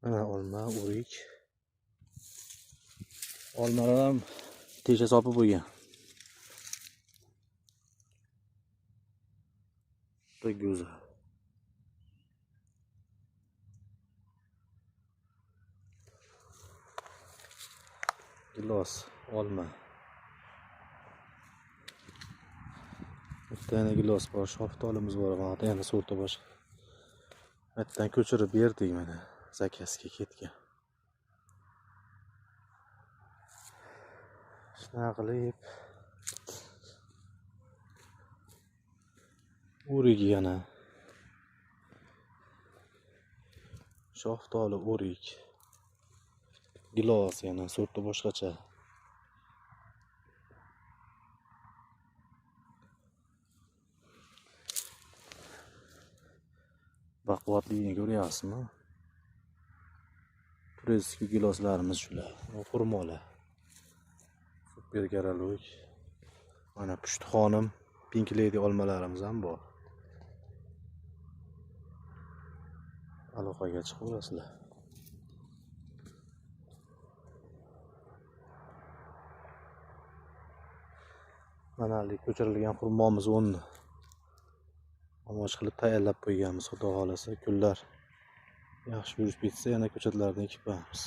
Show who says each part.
Speaker 1: Mana olma, o'rik. Olmalar ham tesha sopib bo'lgan. Juda go'zal. Gilos, olma. Bitta yana gilos bor, shaftolimiz bor, mana yana sorti boshqa. Bittadan ko'chirib berdik mana, zakazga ketgan. Shunaqa qilib o'rik yana. Shaftoli, o'rik. Gilos yana sorti boshqacha. Baquvvatligini ko'ryapsizmi? Turistik giloslarimiz shular. Xurmolar. Super garaluk. Mana pushti xonim, Pink Lady olmalarimiz ham bor. Aloqaga chiqaverasizlar. Mana ko'chirilgan xurmomiz o'nni. Omoch qilib tayyorlab qo'yganmiz, xudo xolasa kunlar yaxshi yurib ketsa yana ko'chatlarni ekib qo'yamiz.